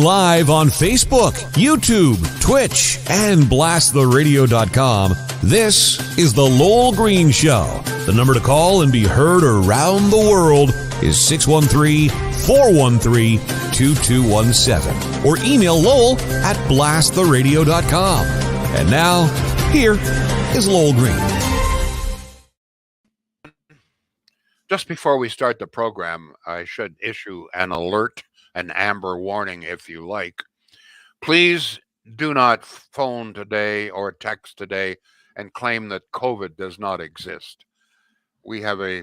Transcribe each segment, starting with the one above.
live on Facebook, YouTube, Twitch, and blasttheradio.com. This is The Lowell Green Show. The number to call and be heard around the world is 613-413-2217. Or email Lowell at blasttheradio.com. And now, here is Lowell Green. Just before we start the program, I should issue an alert, an amber warning, if you like. Please do not phone today or text today and claim that COVID does not exist. We have a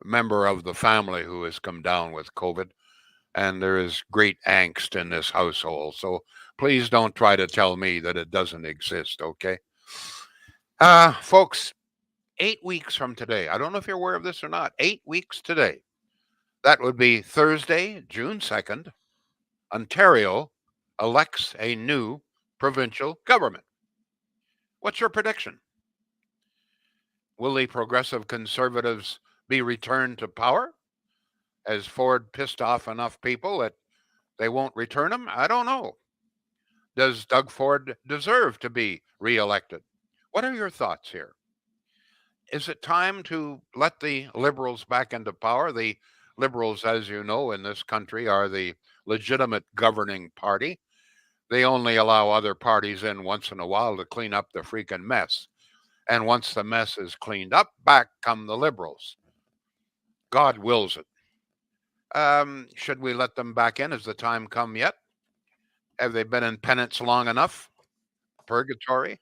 member of the family who has come down with COVID, and there is great angst in this household. So please don't try to tell me that it doesn't exist, okay? Folks, 8 weeks from today, I don't know if you're aware of this or not, 8 weeks today, that would be Thursday, June 2nd, Ontario elects a new provincial government. What's your prediction? Will the Progressive Conservatives be returned to power? Has Ford pissed off enough people that they won't return him? I don't know. Does Doug Ford deserve to be reelected? What are your thoughts here? Is it time to let the Liberals back into power? The Liberals, as you know, in this country are the legitimate governing party. They only allow other parties in once in a while to clean up the freaking mess. And once the mess is cleaned up, back come the Liberals. God wills it. Should we let them back in? Has the time come yet? Have they been in penance long enough? Purgatory?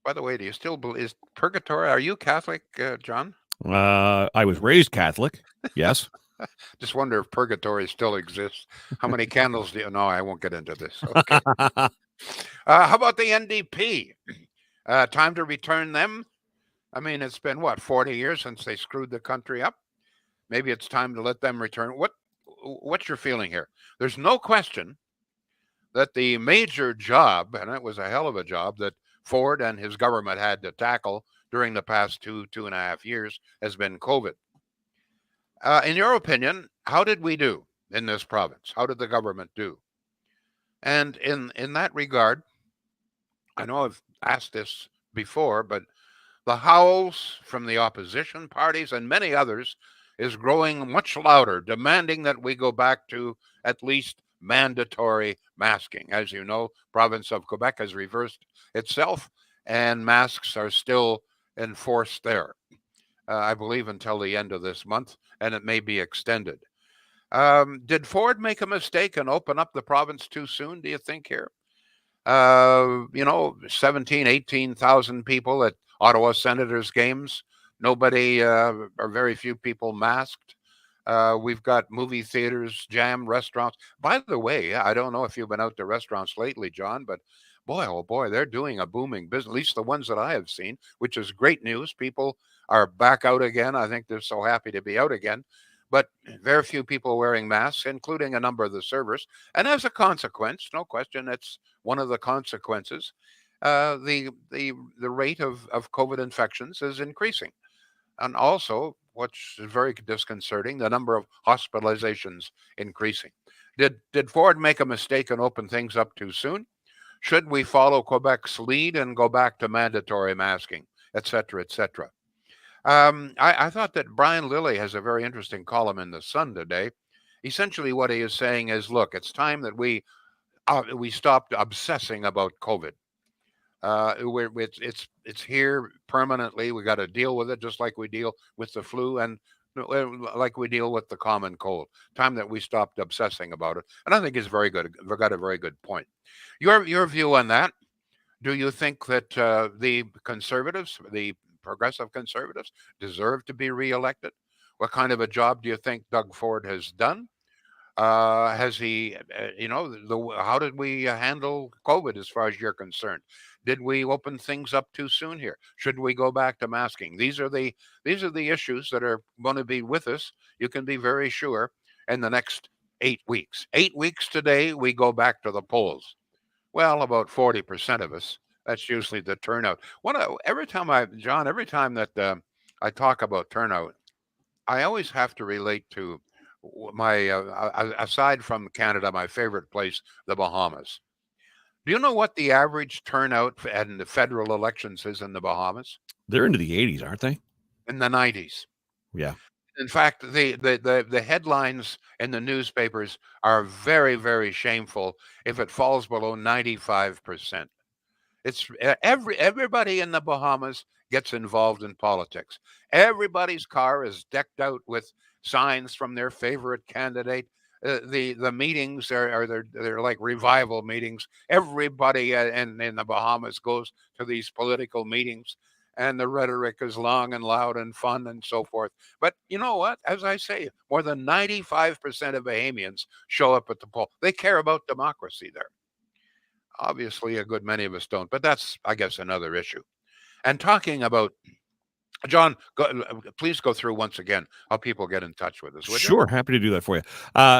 By the way, do you still believe, is purgatory, are you Catholic, John? I was raised Catholic, yes. Just wonder if purgatory still exists. How many candles do you... No, I won't get into this. Okay. How about the NDP? Time to return them? I mean, it's been, 40 years since they screwed the country up? Maybe it's time to let them return. What's your feeling here? There's no question that the major job, and it was a hell of a job, that Ford and his government had to tackle during the past two and a half years has been COVID. In your opinion, how did we do in this province? How did the government do? And in that regard, I know I've asked this before, but the howls from the opposition parties and many others is growing much louder, demanding that we go back to at least mandatory masking. As you know, province of Quebec has reversed itself, and masks are still enforced there. I believe until the end of this month, and it may be extended. Did Ford make a mistake and open up the province too soon, do you think, here? 17, 18,000 people at Ottawa Senators games. Nobody, or very few people masked. We've got movie theaters jammed, restaurants. By the way, I don't know if you've been out to restaurants lately, John, but boy, oh boy, they're doing a booming business, at least the ones that I have seen, which is great news. People are back out again. I think they're so happy to be out again. But very few people wearing masks, including a number of the servers. And as a consequence, no question, it's one of the consequences, the rate of COVID infections is increasing. And also, what's very disconcerting, the number of hospitalizations increasing. Did Ford make a mistake and open things up too soon? Should we follow Quebec's lead and go back to mandatory masking, et cetera, et cetera? I thought that Brian Lilly has a very interesting column in The Sun today. Essentially what he is saying is, look, it's time that we stopped obsessing about COVID. It's here permanently. We got to deal with it just like we deal with the flu and like we deal with the common cold. Time that we stopped obsessing about it. And I think it's very good. We've got a very good point. Your view on that? Do you think that the Conservatives, the Progressive Conservatives, deserve to be reelected? What kind of a job do you think Doug Ford has done? Has he, how did we handle COVID as far as you're concerned? Did we open things up too soon here? Should we go back to masking? These are the issues that are going to be with us. You can be very sure in the next 8 weeks. 8 weeks today, we go back to the polls. Well, about 40% of us. That's usually the turnout. Every time that I talk about turnout, I always have to relate to aside from Canada, my favorite place, the Bahamas. Do you know what the average turnout in the federal elections is in the Bahamas? They're into the 80s, aren't they? In the 90s. Yeah. In fact, the headlines in the newspapers are very, very shameful if it falls below 95%. It's everybody in the Bahamas gets involved in politics. Everybody's car is decked out with signs from their favorite candidate. The meetings they're like revival meetings. Everybody in the Bahamas goes to these political meetings, and the rhetoric is long and loud and fun and so forth. But you know what? As I say, more than 95% of Bahamians show up at the poll. They care about democracy there. Obviously, a good many of us don't, but that's, I guess, another issue. And talking about John, please go through once again how people get in touch with us. Would you? Sure, happy to do that for you.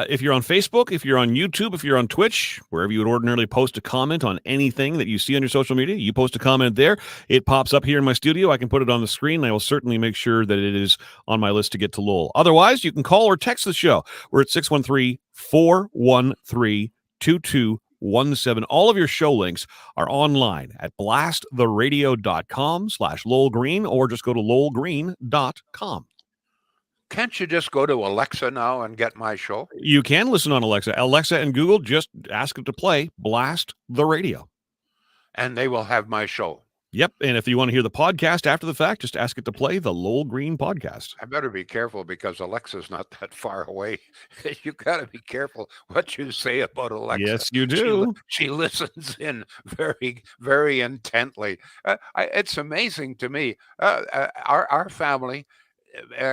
If you're on Facebook, if you're on YouTube, if you're on Twitch, wherever you would ordinarily post a comment on anything that you see on your social media, you post a comment there. It pops up here in my studio. I can put it on the screen. And I will certainly make sure that it is on my list to get to Lowell. Otherwise, you can call or text the show. We're at 613-413-2217. All of your show links are online at blasttheradio.com/Lowell Green, or just go to lowellgreen.com. Can't you just go to Alexa now and get my show? You can listen on Alexa. Alexa and Google, just ask it to play Blast the Radio. And they will have my show. Yep. And if you want to hear the podcast after the fact, just ask it to play the Lowell Green podcast. I better be careful because Alexa's not that far away. You got to be careful what you say about Alexa. Yes, you do. She listens in very, very intently. It's amazing to me. Our family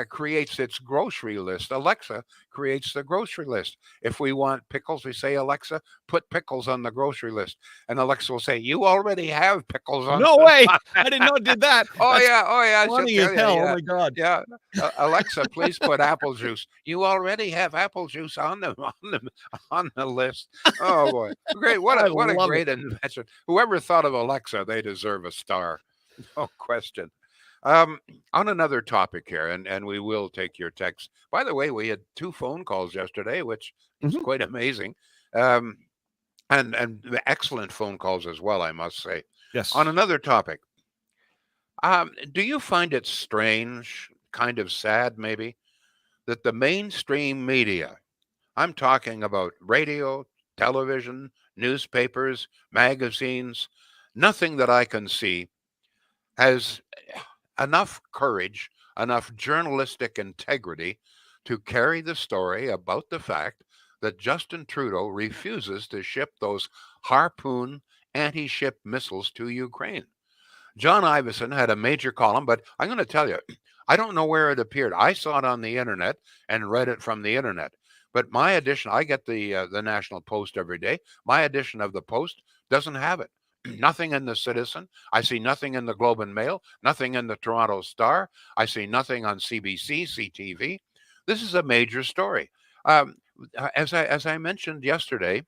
creates its grocery list. Alexa creates the grocery list. If we want pickles, we say, Alexa, put pickles on the grocery list. And Alexa will say, you already have pickles on. No way. I didn't know it did that. Oh, yeah. Funny as hell. Oh, my God. Yeah. Alexa, please put apple juice. You already have apple juice on the list. Oh, boy. Great. What a great invention. Whoever thought of Alexa, they deserve a star. No question. On another topic here, and we will take your text. By the way, we had 2 phone calls yesterday, which is quite amazing, and excellent phone calls as well, I must say. Yes. On another topic, do you find it strange, kind of sad maybe, that the mainstream media, I'm talking about radio, television, newspapers, magazines, nothing that I can see has enough courage, enough journalistic integrity to carry the story about the fact that Justin Trudeau refuses to ship those Harpoon anti-ship missiles to Ukraine. John Ivison had a major column, but I'm going to tell you, I don't know where it appeared. I saw it on the internet and read it from the internet. But my edition, I get the National Post every day. My edition of the Post doesn't have it. Nothing in the Citizen. I see nothing in the Globe and Mail, nothing in the Toronto Star. I see nothing on CBC, CTV. This is a major story. As I mentioned yesterday,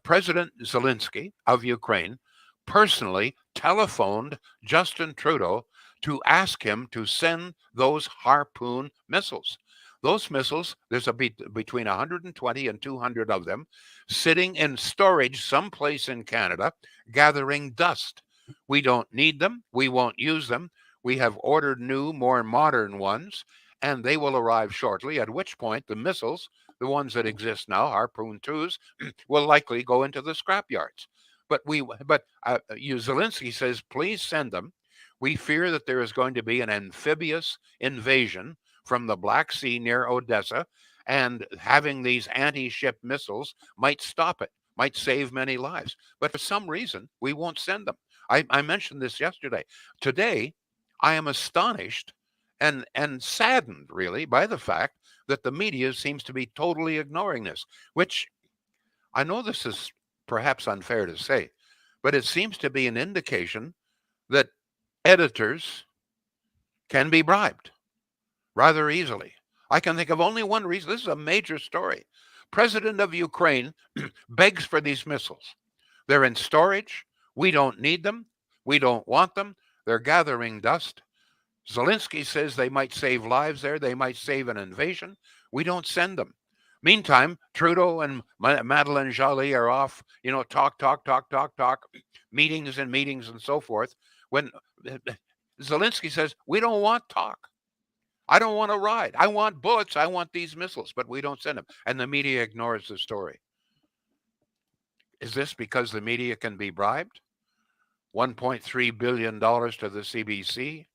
President Zelensky of Ukraine personally telephoned Justin Trudeau to ask him to send those Harpoon missiles. Those missiles, there's between 120 and 200 of them sitting in storage someplace in Canada, gathering dust. We don't need them. We won't use them. We have ordered new, more modern ones, and they will arrive shortly, at which point the missiles, the ones that exist now, Harpoon 2s, will likely go into the scrapyards. But Zelensky says, please send them. We fear that there is going to be an amphibious invasion from the Black Sea near Odessa, and having these anti-ship missiles might stop it, might save many lives. But for some reason, we won't send them. I mentioned this yesterday. Today, I am astonished and saddened, really, by the fact that the media seems to be totally ignoring this, which I know this is perhaps unfair to say, but it seems to be an indication that editors can be bribed rather easily. I can think of only one reason. This is a major story. President of Ukraine begs for these missiles. They're in storage. We don't need them. We don't want them. They're gathering dust. Zelensky says they might save lives there. They might save an invasion. We don't send them. Meantime, Trudeau and Madeleine Joly are off, talk, meetings and meetings and so forth. When Zelensky says, we don't want talk. I don't want to ride. I want bullets. I want these missiles, but we don't send them. And the media ignores the story. Is this because the media can be bribed? $1.3 billion to the CBC?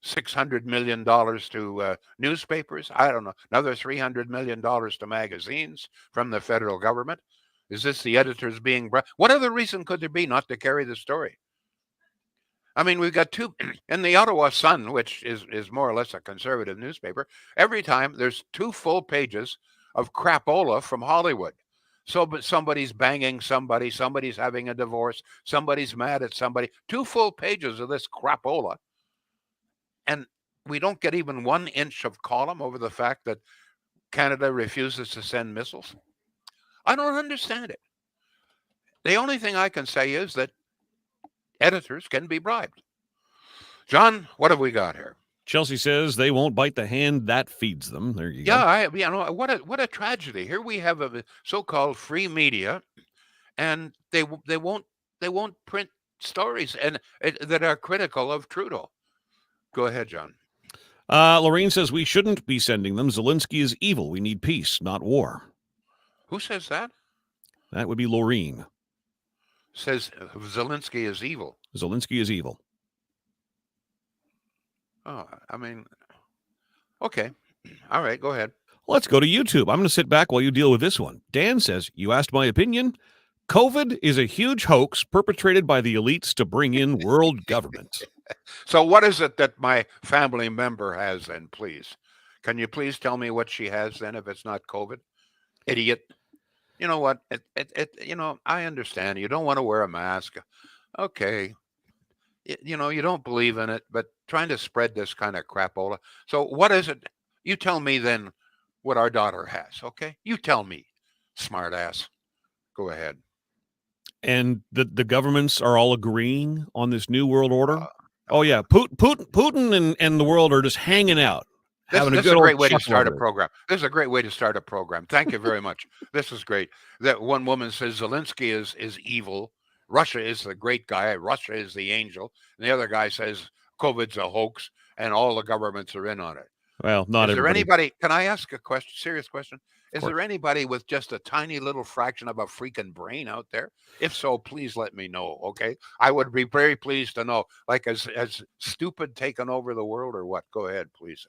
$600 million to newspapers. I don't know. Another $300 million to magazines from the federal government. Is this the editors being bribed? What other reason could there be not to carry the story? I mean, we've got two in the Ottawa Sun, which is more or less a conservative newspaper. Every time there's 2 full pages of crapola from Hollywood. So, but somebody's banging somebody, somebody's having a divorce, somebody's mad at somebody. 2 full pages of this crapola. And we don't get even 1 inch of column over the fact that Canada refuses to send missiles. I don't understand it. The only thing I can say is that editors can be bribed. John, what have we got here? Chelsea says they won't bite the hand that feeds them. There you go. Yeah, what a tragedy. Here we have a so-called free media, and they won't print stories that are critical of Trudeau. Go ahead, John. Lorraine says we shouldn't be sending them. Zelensky is evil. We need peace, not war. Who says that? That would be Lorraine. Says Zelensky is evil. Zelensky is evil. Oh, I mean, okay. All right, go ahead. Let's go to YouTube. I'm going to sit back while you deal with this one. Dan says, you asked my opinion. COVID is a huge hoax perpetrated by the elites to bring in world government. So what is it that my family member has then, please? Can you please tell me what she has then if it's not COVID? Idiot. You know what? I understand. You don't want to wear a mask. Okay. You don't believe in it, but trying to spread this kind of crapola. So what is it? You tell me then what our daughter has, okay? You tell me, smart ass. Go ahead. And the governments are all agreeing on this new world order? Putin and the world are just hanging out. This is a great way to start a program. This is a great way to start a program. Thank you very much. This is great. That one woman says Zelensky is evil. Russia is the great guy. Russia is the angel. And the other guy says COVID's a hoax and all the governments are in on it. Well, not Is there everybody. anybody? Can I ask a question? Serious question? Is there anybody with just a tiny little fraction of a freaking brain out there? If so, please let me know. Okay, I would be very pleased to know. Like, has stupid taken over the world or what? Go ahead, please.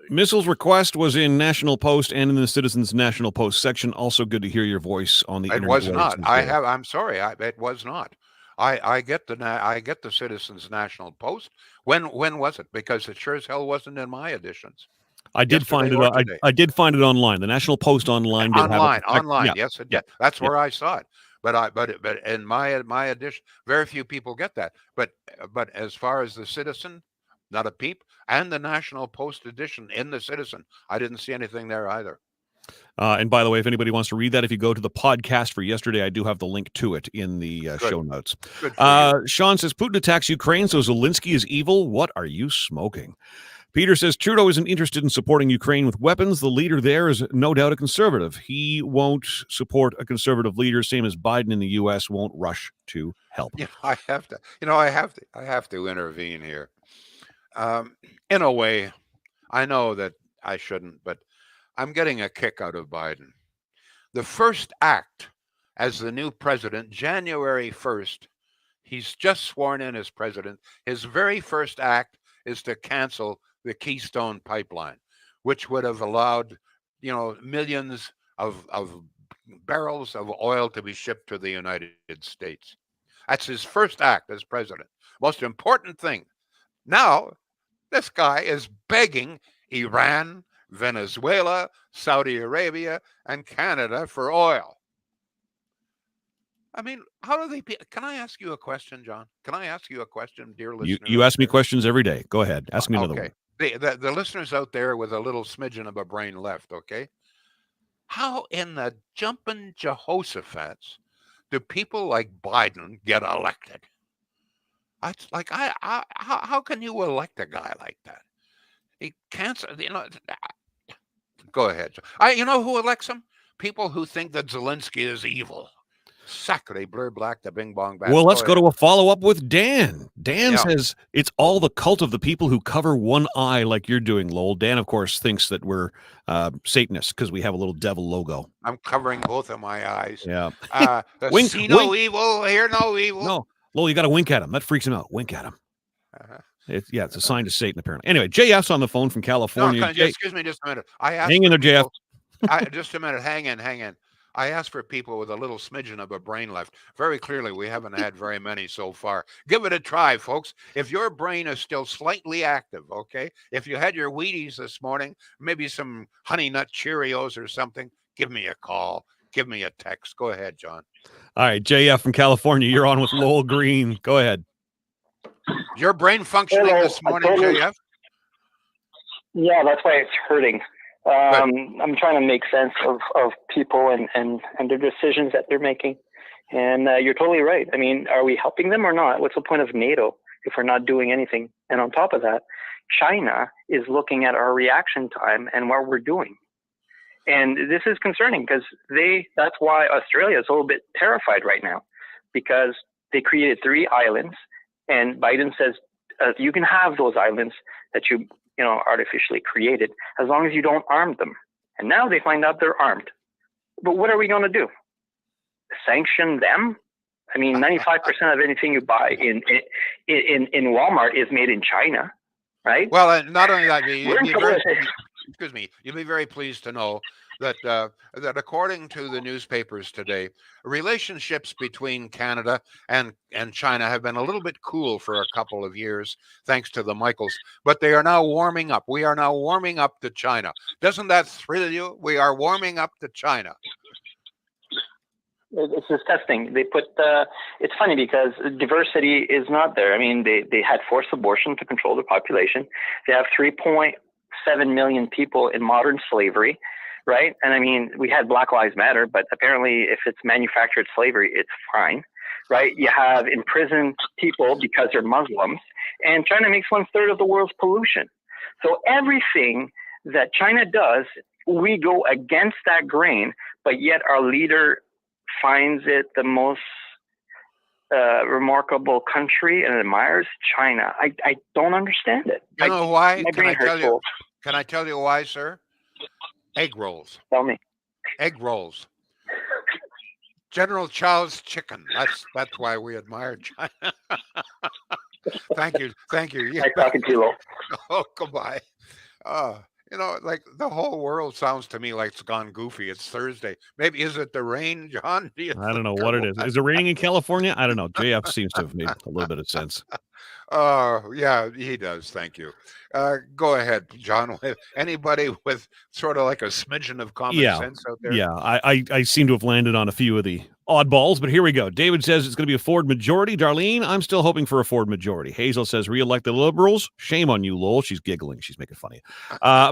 Missiles request was in National Post and in the Citizens National Post section. Also, good to hear your voice on the It internet. was not. I'm sorry. It was not. I get the Citizens National Post. When was it? Because it sure as hell wasn't in my editions. I did find it. I did find it online. The National Post online. Online. Yeah. Yes, it did. That's where I saw it. But in my edition, very few people get that. But as far as the Citizen, not a peep, and the National Post edition in the Citizen, I didn't see anything there either. And by the way, if anybody wants to read that, if you go to the podcast for yesterday, I do have the link to it in the show notes. Sean says Putin attacks Ukraine, so Zelensky is evil. What are you smoking? Peter says Trudeau isn't interested in supporting Ukraine with weapons. The leader there is no doubt a conservative. He won't support a conservative leader, same as Biden in the U.S. won't rush to help. Yeah, I have to intervene here. In a way, I know that I shouldn't, but I'm getting a kick out of Biden. The first act as the new president, January 1st, he's just sworn in as president. His very first act is to cancel the Keystone Pipeline, which would have allowed, millions of barrels of oil to be shipped to the United States. That's his first act as president. Most important thing. Now, this guy is begging Iran, Venezuela, Saudi Arabia, and Canada for oil. I mean, how do they? Can I ask you a question, John? Can I ask you a question, dear listener? You ask me questions every day. Go ahead. Ask me another one. The listeners out there with a little smidgen of a brain left, okay? How in the jumping Jehoshaphat's do people like Biden get elected? It's like how can you elect a guy like that? He can't. Go ahead. You know who elects him? People who think that Zelensky is evil. Sacre bleu black, the bing bong bat. Well, let's Go go ahead. to a follow-up with Dan. Dan Yeah. says it's all the cult of the people who cover one eye like you're doing, Lowell. Dan, of course, thinks that we're Satanists because we have a little devil logo. I'm covering both of my eyes. Yeah. Wink, see no evil, hear no evil. No, Lowell, you got to wink at him. That freaks him out. Wink at him. It's a sign to Satan, apparently. Anyway, JF's on the phone from California. No, excuse me just a minute. I asked hang in there, JF. just a minute. Hang in. I asked for people with a little smidgen of a brain left. Very clearly, we haven't had very many so far. Give it a try, folks. If your brain is still slightly active, okay? If you had your Wheaties this morning, maybe some Honey Nut Cheerios or something, give me a call. Give me a text. Go ahead, John. All right, JF from California. You're on with Lowell Green. Go ahead. Your brain functioning this morning, JF? Yeah, that's why it's hurting. I'm trying to make sense of people and their decisions that they're making. And you're totally right. I mean, are we helping them or not? What's the point of NATO if we're not doing anything? And on top of that, China is looking at our reaction time and what we're doing. And this is concerning because that's why Australia is a little bit terrified right now, because they created 3 islands, and Biden says you can have those islands that you artificially created, as long as you don't arm them. And now they find out they're armed. But what are we going to do? Sanction them? I mean, 95% of anything you buy in Walmart is made in China, right? Well, not only that, you'll be very pleased to know that that according to the newspapers today, relationships between Canada and China have been a little bit cool for a couple of years, thanks to the Michaels, but they are now warming up. We are now warming up to China. Doesn't that thrill you? We are warming up to China. It's disgusting. They put it's funny because diversity is not there. I mean, they had forced abortion to control the population. They have 3.7 million people in modern slavery. Right. And I mean, we had Black Lives Matter, but apparently if it's manufactured slavery, it's fine. Right. You have imprisoned people because they're Muslims, and China makes 1/3 of the world's pollution. So everything that China does, we go against that grain, but yet our leader finds it the most remarkable country and admires China. I don't understand it. You know why? My brain hurts. Can I tell you why, sir? Egg rolls. Tell me. Egg rolls. General Chow's chicken. That's why we admire China. Thank you. Nice talking to you, Lowell. Oh, goodbye. Like the whole world sounds to me like it's gone goofy. It's Thursday. Maybe is it the rain, John? I don't know what it is. Is it raining in California? I don't know. JF seems to have made a little bit of sense. Oh, yeah, he does. Thank you. Go ahead, John. Anybody with sort of like a smidgen of common sense out there? Yeah, I seem to have landed on a few of the oddballs, but here we go. David says it's going to be a Ford majority. Darlene, I'm still hoping for a Ford majority. Hazel says re-elect the Liberals. Shame on you, Lowell. She's giggling. She's making fun of you.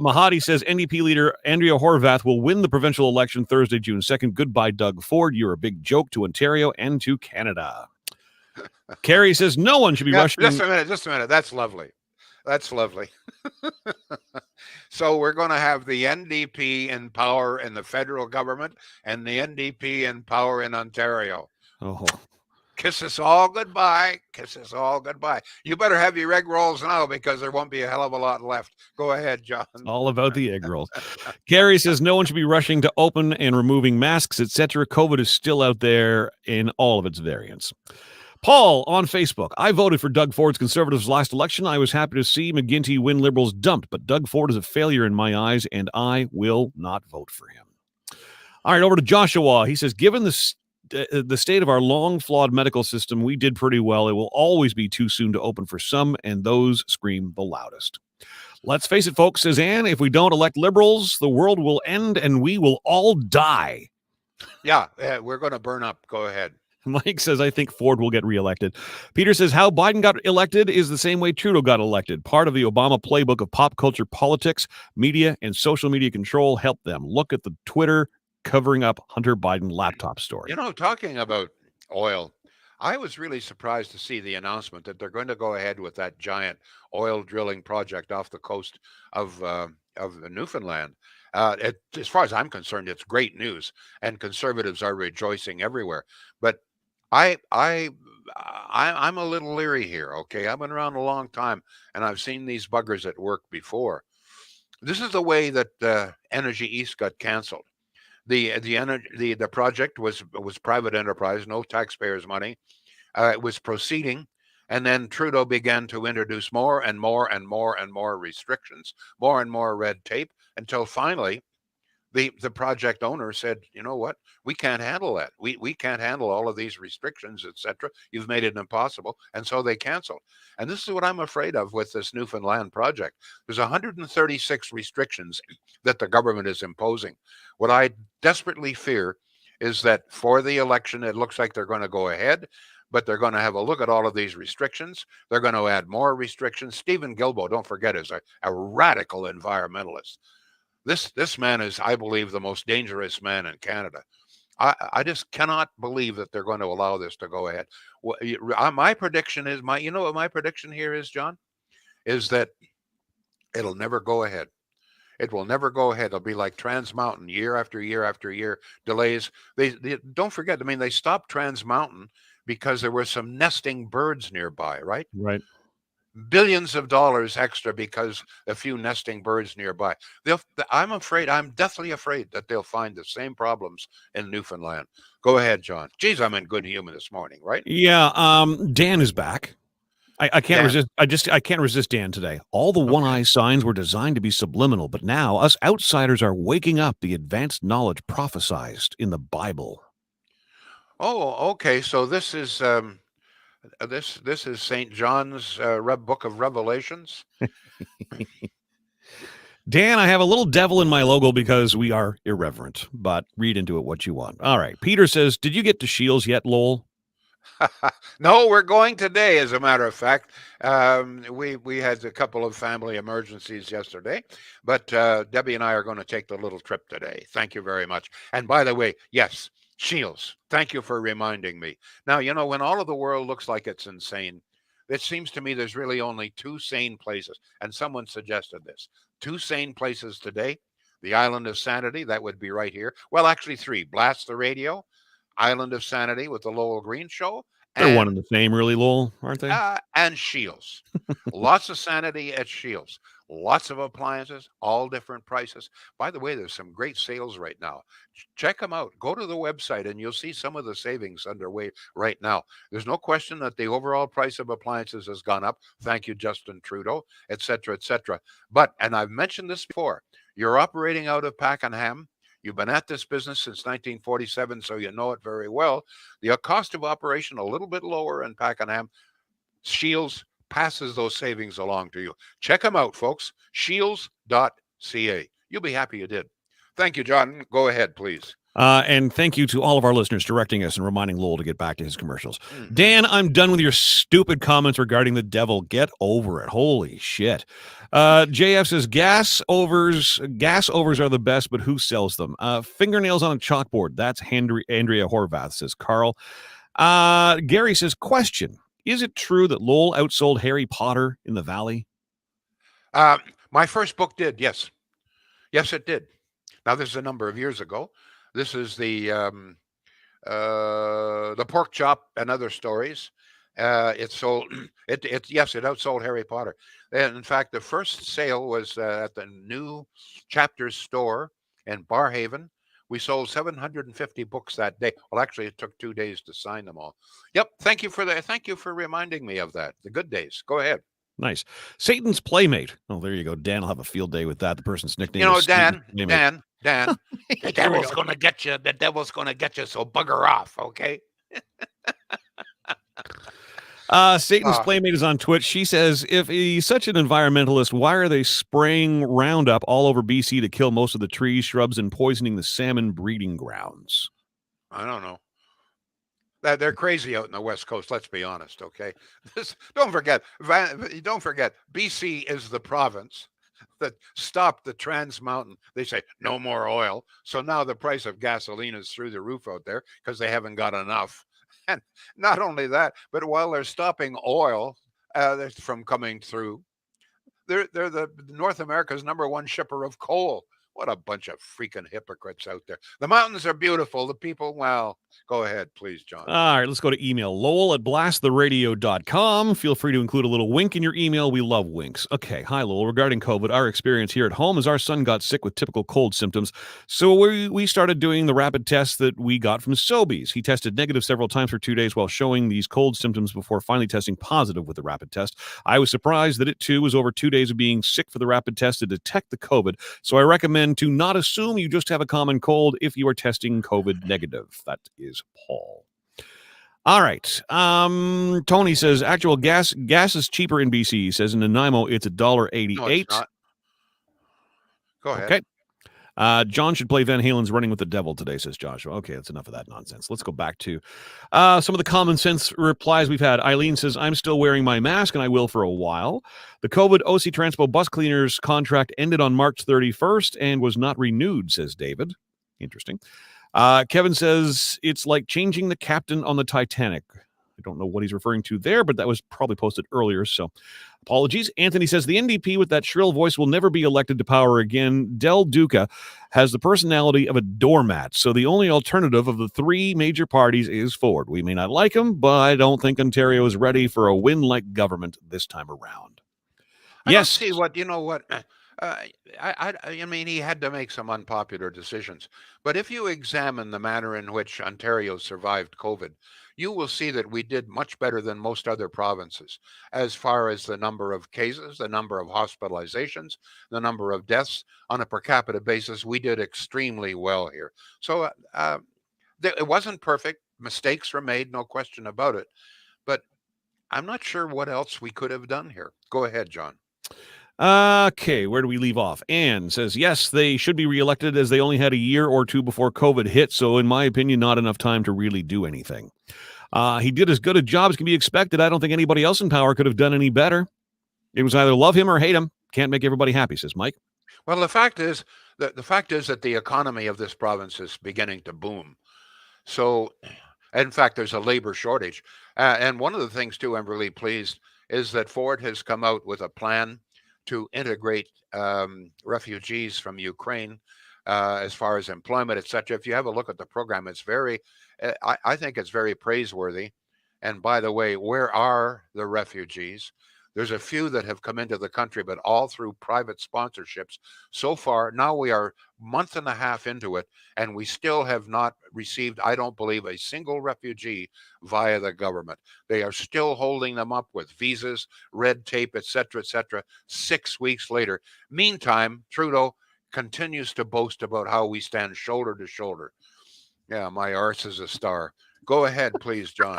Mahadi says NDP leader Andrea Horwath will win the provincial election Thursday, June 2nd. Goodbye, Doug Ford. You're a big joke to Ontario and to Canada. Carrie says no one should be rushing. Just a minute. That's lovely. So we're going to have the NDP in power in the federal government and the NDP in power in Ontario. Oh. Kiss us all goodbye. You better have your egg rolls now because there won't be a hell of a lot left. Go ahead, John. All about the egg rolls. Carrie says no one should be rushing to open and removing masks, etc. COVID is still out there in all of its variants. Paul on Facebook. I voted for Doug Ford's Conservatives last election. I was happy to see McGuinty win Liberals dumped, but Doug Ford is a failure in my eyes, and I will not vote for him. All right, over to Joshua. He says, given the state of our long, flawed medical system, we did pretty well. It will always be too soon to open for some, and those scream the loudest. Let's face it, folks, says Anne, if we don't elect Liberals, the world will end and we will all die. Yeah, we're going to burn up. Go ahead. Mike says, I think Ford will get reelected. Peter says, how Biden got elected is the same way Trudeau got elected. Part of the Obama playbook of pop culture politics, media, and social media control helped them. Look at the Twitter covering up Hunter Biden laptop story. Talking about oil, I was really surprised to see the announcement that they're going to go ahead with that giant oil drilling project off the coast of Newfoundland. As far as I'm concerned, it's great news, and conservatives are rejoicing everywhere. But I, I, I'm a little leery here. Okay, I've been around a long time, and I've seen these buggers at work before. This is the way that Energy East got canceled. The project was private enterprise, no taxpayers' money. It was proceeding, and then Trudeau began to introduce more and more and more and more restrictions, more and more red tape, until finally the project owner said, you know what, we can't handle that. We can't handle all of these restrictions, etc. You've made it impossible, and so they canceled. And this is what I'm afraid of with this Newfoundland project. There's 136 restrictions that the government is imposing. What I desperately fear is that for the election, it looks like they're going to go ahead, but they're going to have a look at all of these restrictions. They're going to add more restrictions. Stephen Guilbeault, don't forget, is a radical environmentalist. This man is, I believe, the most dangerous man in Canada. I just cannot believe that they're going to allow this to go ahead. My prediction is you know what my prediction here is, John, is that it'll never go ahead. It will never go ahead. It'll be like Trans Mountain, year after year after year, delays. They don't forget. I mean, they stopped Trans Mountain because there were some nesting birds nearby, right? Right. Billions of dollars extra because a few nesting birds nearby. I'm deathly afraid that they'll find the same problems in Newfoundland. Go ahead, John. Geez, I'm in good humor this morning, right? Yeah. Dan is back. I can't Dan. resist. I can't resist Dan today. All the one-eye signs were designed to be subliminal, but now us outsiders are waking up the advanced knowledge prophesized in the Bible. Oh, okay. So this is this is St. John's book of Revelations. Dan, I have a little devil in my logo because we are irreverent, but read into it what you want. All right. Peter says, did you get to Shields yet, Lowell? No, we're going today. As a matter of fact, we had a couple of family emergencies yesterday, but Debbie and I are going to take the little trip today. Thank you very much. And by the way, yes, Shields. Thank you for reminding me. Now, you know, when all of the world looks like it's insane, it seems to me there's really only two sane places. And someone suggested this. Two sane places today. The Island of Sanity, that would be right here. Well, actually three. Blast the Radio, Island of Sanity with the Lowell Green Show. They're one and the same, really, Lowell, aren't they? And Shields. Lots of sanity at Shields. Lots of appliances, all different prices. By the way, there's some great sales right now. Check them out. Go to the website and you'll see some of the savings underway right now. There's no question that the overall price of appliances has gone up. Thank you, Justin Trudeau, et cetera, et cetera. But, and I've mentioned this before, you're operating out of Pakenham. You've been at this business since 1947, so you know it very well. The cost of operation a little bit lower in Pakenham. Shields passes those savings along to you. Check them out, folks. Shields.ca. You'll be happy you did. Thank you, John. Go ahead, please. And thank you to all of our listeners directing us and reminding Lowell to get back to his commercials. Mm-hmm. Dan, I'm done with your stupid comments regarding the devil. Get over it. Holy shit. JF says gas overs are the best, but who sells them? Fingernails on a chalkboard. That's Andrea Horvath, says Carl. Gary says, question. Is it true that Lowell outsold Harry Potter in the Valley? My first book did, yes. Yes, it did. Now, this is a number of years ago. This is the Pork Chop and Other Stories. It sold. It outsold Harry Potter. And in fact, the first sale was at the New Chapters store in Barhaven. We sold 750 books that day. Well, actually, it took 2 days to sign them all. Yep. Thank you for that. Thank you for reminding me of that. The good days. Go ahead. Nice. Satan's Playmate. Oh, there you go. Dan will have a field day with that. The person's nickname. You know, Dan. The devil's going to get you. The devil's going to get you. So bugger off. Okay. Satan's Playmate is on Twitch. She says, if he's such an environmentalist, why are they spraying Roundup all over BC to kill most of the trees, shrubs, and poisoning the salmon breeding grounds? I don't know. They're crazy out in the West Coast. Let's be honest, okay? Don't forget, BC is the province that stopped the Trans Mountain. They say no more oil. So now the price of gasoline is through the roof out there because they haven't got enough. And not only that, but while they're stopping oil from coming through, they're the North America's #1 shipper of coal. What a bunch of freaking hypocrites out there. The mountains are beautiful. The people, well, go ahead, please, John. All right, let's go to email. Lowell at blasttheradio.com. Feel free to include a little wink in your email. We love winks. Okay, hi, Lowell. Regarding COVID, our experience here at home is our son got sick with typical cold symptoms. So we started doing the rapid tests that we got from Sobeys. He tested negative several times for 2 days while showing these cold symptoms before finally testing positive with the rapid test. I was surprised that it, too, was over 2 days of being sick for the rapid test to detect the COVID. So I recommend to not assume you just have a common cold if you are testing COVID negative. That is Paul. All right. Tony says actual gas is cheaper in BC. He says in Nanaimo it's $1.88. No, it's not. Go ahead. Okay. John should play Van Halen's Running with the Devil today, says Joshua. Okay, that's enough of that nonsense. Let's go back to some of the common sense replies we've had. Eileen says, I'm still wearing my mask, and I will for a while. The COVID OC Transpo bus cleaners contract ended on March 31st and was not renewed, says David. Interesting. Kevin says, it's like changing the captain on the Titanic. I don't know what he's referring to there, but that was probably posted earlier, so apologies. Anthony says, the NDP with that shrill voice will never be elected to power again. Del Duca has the personality of a doormat, so the only alternative of the three major parties is Ford. We may not like him, but I don't think Ontario is ready for a win-like government this time around. I don't see what, you know what, I mean, he had to make some unpopular decisions. But if you examine the manner in which Ontario survived COVID, you will see that we did much better than most other provinces as far as the number of cases, the number of hospitalizations, the number of deaths on a per capita basis. We did extremely well here. So it wasn't perfect. Mistakes were made, no question about it. But I'm not sure what else we could have done here. Go ahead, John. Okay, where do we leave off? Anne says, yes, they should be reelected as they only had a year or two before COVID hit, so in my opinion, not enough time to really do anything. He did as good a job as can be expected. I don't think anybody else in power could have done any better. It was either love him or hate him. Can't make everybody happy, says Mike. Well, the fact is that the economy of this province is beginning to boom. So, in fact, there's a labor shortage. And one of the things, too, I'm really pleased is that Ford has come out with a plan to integrate refugees from Ukraine as far as employment, etc. If you have a look at the program, it's very, I think it's very praiseworthy. And by the way, where are the refugees? There's a few that have come into the country, but all through private sponsorships. So far, now we are a month and a half into it, and we still have not received, I don't believe, a single refugee via the government. They are still holding them up with visas, red tape, etc., 6 weeks later. Meantime, Trudeau continues to boast about how we stand shoulder to shoulder. Yeah, my arse is a star. Go ahead, please, John.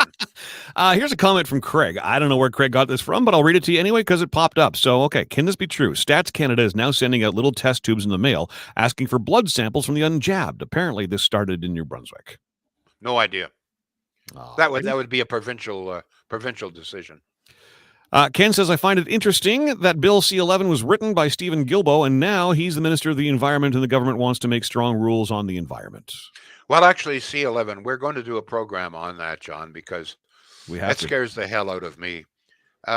Here's a comment from Craig. I don't know where Craig got this from, but I'll read it to you anyway because it popped up. So, okay, can this be true? Stats Canada is now sending out little test tubes in the mail asking for blood samples from the unjabbed. Apparently, this started in New Brunswick. No idea. That would be a provincial decision. Ken says, I find it interesting that Bill C-11 was written by Stephen Guilbeault, and now he's the Minister of the Environment, and the government wants to make strong rules on the environment. Well, actually, C-11, we're going to do a program on that, John, because that scares the hell out of me.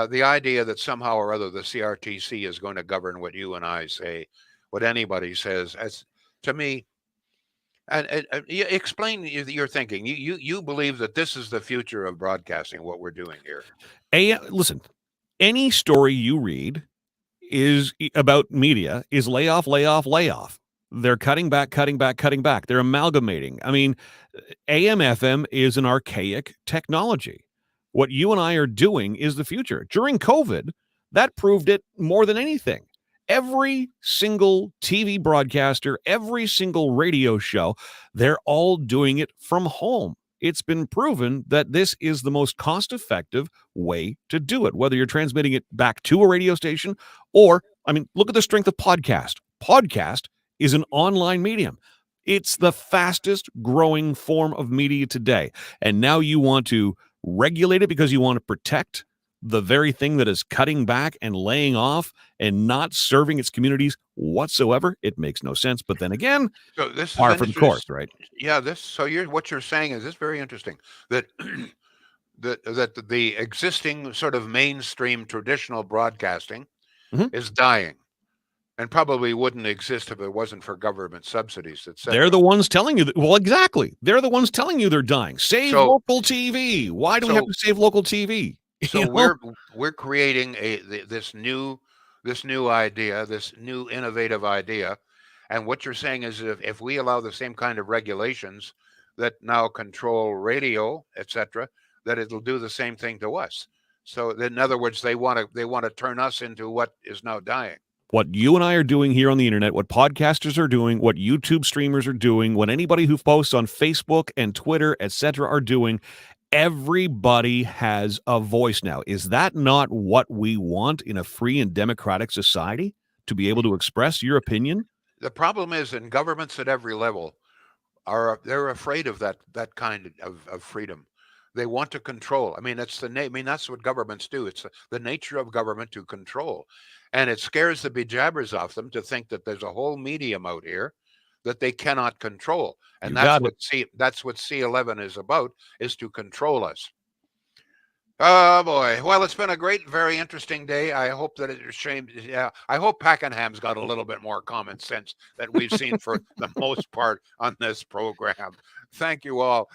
The idea that somehow or other the CRTC is going to govern what you and I say, what anybody says, as to me, and explain your thinking. You believe that this is the future of broadcasting, what we're doing here. Listen, any story you read is about media is layoff, layoff, layoff. They're cutting back. They're amalgamating. I mean, AM/FM is an archaic technology. What you and I are doing is the future. During COVID, that proved it more than anything. Every single TV broadcaster, every single radio show, they're all doing it from home. It's been proven that this is the most cost-effective way to do it, whether you're transmitting it back to a radio station or, I mean, look at the strength of podcast. Podcast is an online medium. It's the fastest growing form of media today. And now you want to regulate it because you want to protect the very thing that is cutting back and laying off and not serving its communities whatsoever. It makes no sense. But then again, so this par for the course, right? Yeah, what you're saying is this very interesting, that that the existing sort of mainstream traditional broadcasting is dying. and probably wouldn't exist if it wasn't for government subsidies, etc. They're the ones telling you. Well, exactly. They're the ones telling you they're dying. Save local TV. Why do we have to save local TV? So we're creating this new idea, this new innovative idea, and what you're saying is if we allow the same kind of regulations that now control radio, etc., that it'll do the same thing to us. So in other words, they want to turn us into what is now dying. What you and I are doing here on the internet, what podcasters are doing, what YouTube streamers are doing, what anybody who posts on Facebook and Twitter, etc., are doing, everybody has a voice now. Is that not what we want in a free and democratic society? To be able to express your opinion? The problem is, in governments at every level, they're afraid of that kind of freedom. They want to control. I mean, that's what governments do. It's the nature of government to control. And it scares the bejabbers off them to think that there's a whole medium out here that they cannot control. And that's what C11 is about, is to control us. Oh boy. Well, it's been a great, very interesting day. I hope that I hope Pakenham's got a little bit more common sense than we've seen for the most part on this program. Thank you all.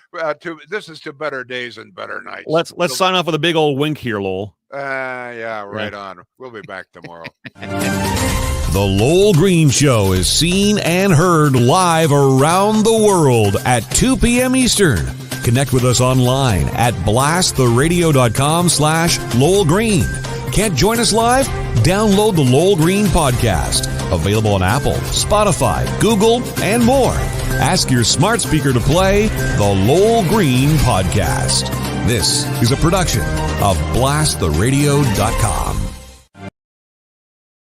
This is to better days and better nights. Let's sign off with a big old wink here, Lowell. Right on. We'll be back tomorrow. The Lowell Green Show is seen and heard live around the world at 2 p.m. Eastern. Connect with us online at blasttheradio.com/Lowell Green. Can't join us live? Download the Lowell Green podcast. Available on Apple, Spotify, Google, and more. Ask your smart speaker to play the Lowell Green podcast. This is a production of blasttheradio.com.